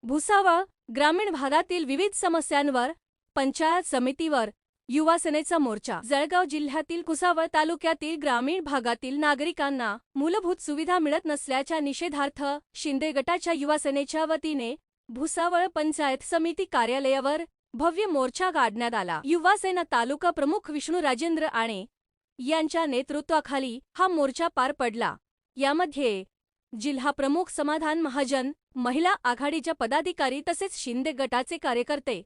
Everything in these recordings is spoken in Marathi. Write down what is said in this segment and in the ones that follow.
भुसावळ ग्रामीण भागातील विविध समस्यांवर पंचायत समितीवर युवा सेनेचा मोर्चा. जळगाव जिल्ह्यातील भुसावळ तालुक्यातील ग्रामीण भागातील नागरिकांना मूलभूत सुविधा मिळत नसल्याच्या निषेधार्थ शिंदे गटाच्या युवा सेनेच्या वतीने भुसावळ पंचायत समिती कार्यालयावर भव्य मोर्चा काढण्यात आला. युवा सेना तालुका प्रमुख विष्णू राजेंद्र आणे यांच्या नेतृत्वाखाली हा मोर्चा पार पडला. यामध्ये जिल्हा प्रमुख समाधान महाजन, महिला आघाडीच्या पदाधिकारी तसेच शिंदे गटाचे कार्यकर्ते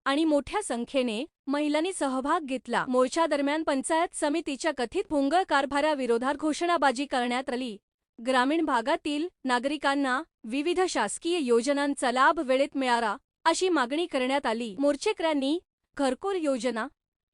आणि मोठ्या संख्येने महिलांनी सहभाग घेतला. मोर्चा दरम्यान पंचायत समितीच्या कथित भोंगळ कारभाराविरोधात घोषणाबाजी करण्यात आली. ग्रामीण भागातील नागरिकांना विविध शासकीय योजनांचा लाभ वेळेत मिळावा अशी मागणी करण्यात आली. मोर्चेकऱ्यांनी घरकुल योजना,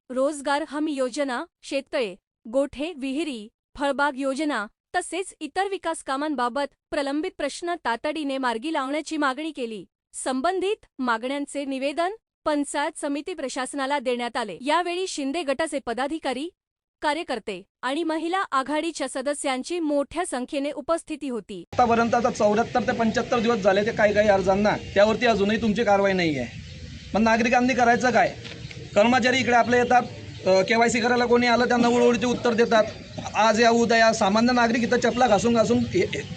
रोजगार हमी योजना, शेततळे, गोठे, विहिरी, फळबाग योजना तसेच इतर विकास कामांबाबत प्रलंबित प्रश्न तातडीने मार्गी लावण्याची मागणी केली. संबंधित मागण्यांचे निवेदन पंचायत समिती प्रशासनाला देण्यात आले. यावेळी शिंदे गटाचे पदाधिकारी, कार्यकर्ते आणि महिला आघाडीच्या सदस्यांची मोठ्या संख्येने उपस्थिती होती. आतापर्यंत 74 ते 75 दिवस झाले ते काही अर्जांना, त्यावरती अजूनही तुमची कारवाई नाही आहे. पण नागरिकांनी करायचं काय? कर्मचारी इकडे आपले येतात, KYC करायला कोणी आलं त्यांना उडवडीचे उत्तर देतात. आज या उद्या या सामान्य नागरिक इथं चपला घासून घासून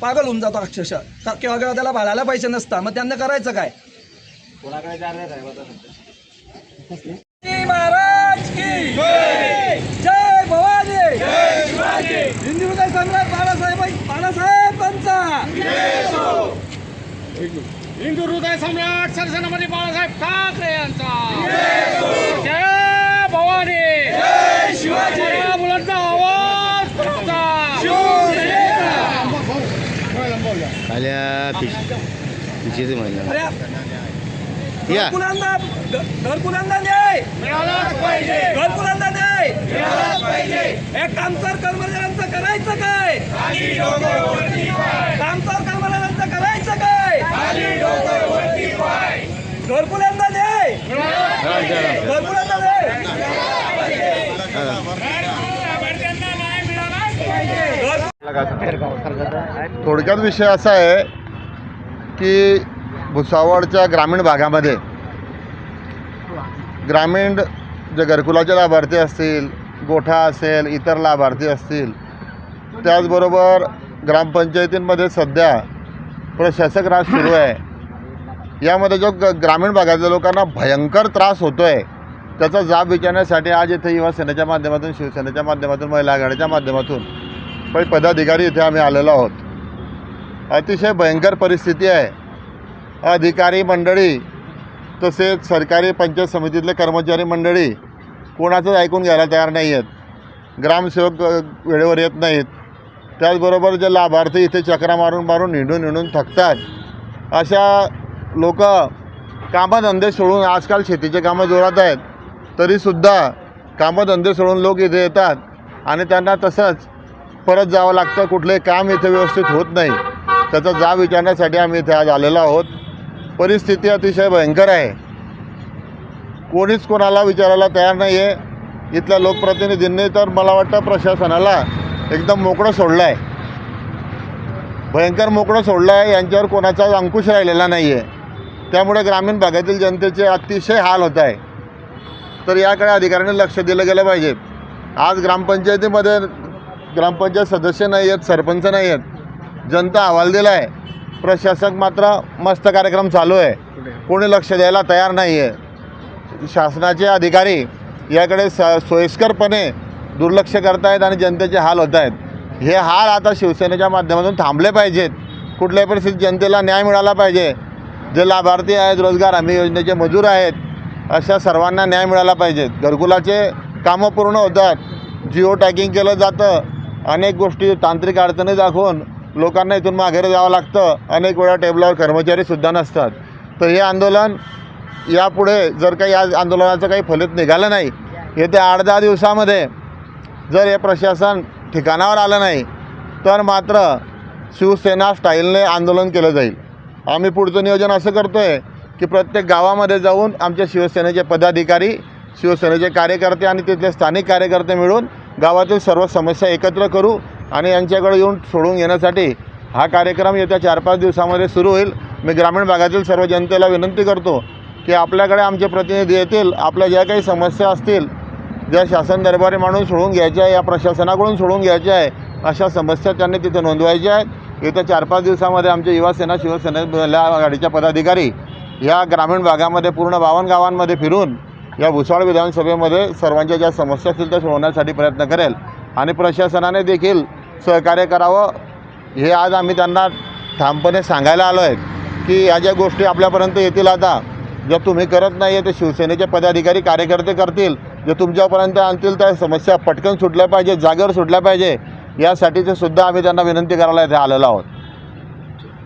पागल होऊन जातो अक्षरशः. केव्हा केव्हा त्याला भाडायला पैसे नसतात, मग त्यांना करायचं काय? महाराज की जय भवानी, हिंदू हृदय सम्राट बाळासाहेब पंचा, हिंदू हृदय सम्राट सरसेनापती बाळासाहेब ठाकरे यांचा जय भवानी, जय शिवाजी, मुलांचा आवाज घरकुलांना न्याय मिळालाच पाहिजे, घरकुलांना न्याय मिळालाच पाहिजे. एक कामगार कर्मचाऱ्यांचं करायचं काय? कामगार कर्मचाऱ्यांचं करायचं काय? घरकुलांना न्याय, घरकुलांना न्याय. थोडक्यात विषय असा आहे की भुसावळच्या ग्रामीण भागामध्ये ग्रामीण जे घरकुलाचे लाभार्थी असतील, गोठा असेल, इतर लाभार्थी असतील, त्याचबरोबर ग्रामपंचायतींमध्ये सध्या प्रशासक राज सुरू आहे. यामध्ये जो ग्रामीण भागातल्या लोकांना भयंकर त्रास होतो आहे त्याचा जाब विचारण्यासाठी आज इथे युवा सेनेच्या माध्यमातून, शिवसेनेच्या माध्यमातून, महिला आघाडीच्या माध्यमातून काही पदाधिकारी इथे आम्ही आलेलो आहोत. अतिशय भयंकर परिस्थिती आहे. अधिकारी मंडळी तसेच सरकारी पंचायत समितीतले कर्मचारी मंडळी कोणाचंच ऐकून घ्यायला तयार नाही आहेत. ग्रामसेवक वेळेवर येत नाहीत. त्याचबरोबर जे लाभार्थी इथे चक्रा मारून हिंडून थकतात, अशा लोक कामधंदे सोडून, आजकाल शेतीचे कामं जोरात आहेत तरीसुद्धा कामधंदे सोडून लोक इथे येतात आणि त्यांना तसंच परत जावं लागतं. कुठलंही काम इथे व्यवस्थित होत नाही. त्याचा जाब विचारण्यासाठी आम्ही इथे आज आलेलो आहोत. परिस्थिती अतिशय भयंकर आहे. कोणीच कोणाला विचारायला तयार नाही आहे. इथल्या लोकप्रतिनिधींनी तर मला वाटतं प्रशासनाला एकदम मोकळं सोडलं आहे, भयंकर मोकळं सोडलं आहे. यांच्यावर कोणाचा अंकुश राहिलेला नाही आहे. त्यामुळे ग्रामीण भागातील जनतेचे अतिशय हाल होत आहे. तर याकडे अधिकाऱ्यांनी लक्ष दिलं गेलं पाहिजे. आज ग्रामपंचायतीमध्ये ग्रामपंचायत सदस्य नाही आहेत, सरपंच नाही आहेत. जनता अहवाल दिला आहे, प्रशासक मात्र मस्त कार्यक्रम चालू आहे. कोणी लक्ष द्यायला तयार नाही आहे. शासनाचे अधिकारी याकडे सोयीस्करपणे दुर्लक्ष करत आहेत आणि जनतेचे हाल होत आहेत. हे हाल आता शिवसेनेच्या माध्यमातून थांबले पाहिजेत. कुठल्याही परिस्थितीत जनतेला न्याय मिळाला पाहिजे. जे लाभार्थी आहेत, रोजगार हमी योजनेचे मजूर आहेत, अशा सर्वांना न्याय मिळाला पाहिजे. घरकुलाचे कामं पूर्ण होतात, जिओ टॅगिंग केलं जातं, अनेक गोष्टी तांत्रिक अडचणी दाखवून लोकांना इथून माघारी जावं लागतं. अनेक वेळा टेबलावर कर्मचारीसुद्धा नसतात. तर हे आंदोलन यापुढे जर काही आज आंदोलनाचं काही फलित निघालं नाही, येत्या 8-10 दिवसामध्ये जर हे प्रशासन ठिकाणावर आलं नाही तर मात्र शिवसेना स्टाईलने आंदोलन केलं जाईल. आम्ही पुढचं नियोजन असं करतो आहे की प्रत्येक गावामध्ये जाऊन आमच्या शिवसेनेचे पदाधिकारी, शिवसेनेचे कार्यकर्ते आणि तिथले स्थानिक कार्यकर्ते मिळून गावातील सर्व समस्या एकत्र करू आणि यांच्याकडे येऊन सोडून घेण्यासाठी हा कार्यक्रम येत्या 4-5 दिवसामध्ये सुरू होईल. मी ग्रामीण भागातील सर्व जनतेला विनंती करतो की आपल्याकडे आमचे प्रतिनिधी येतील, आपल्या ज्या काही समस्या असतील, ज्या शासन दरबारी माणूस सोडून घ्यायच्या आहे, या प्रशासनाकडून सोडून घ्यायच्या आहे, अशा समस्या त्यांनी तिथे नोंदवायच्या आहेत. येत्या 4-5 दिवसामध्ये आमचे युवासेना शिवसेना आघाडीच्या पदाधिकारी या ग्रामीण भागामध्ये पूर्ण 52 गावांमध्ये फिरून या भुसावळ विधानसभेमध्ये सर्वांच्या ज्या समस्या असतील त्या सोडवण्यासाठी प्रयत्न करेल आणि प्रशासनाने देखील सहकार्य करावं हे आज आम्ही त्यांना ठामपणे सांगायला आलो आहे की या ज्या गोष्टी आपल्यापर्यंत येतील आता, ज्या तुम्ही करत नाही आहे ते शिवसेनेचे पदाधिकारी कार्यकर्ते करतील, जे तुमच्यापर्यंत आणतील त्या समस्या पटकन सुटल्या पाहिजे, जागेवर सुटल्या पाहिजे, यासाठीचे सुद्धा आम्ही त्यांना विनंती करायला इथे आलेलो आहोत.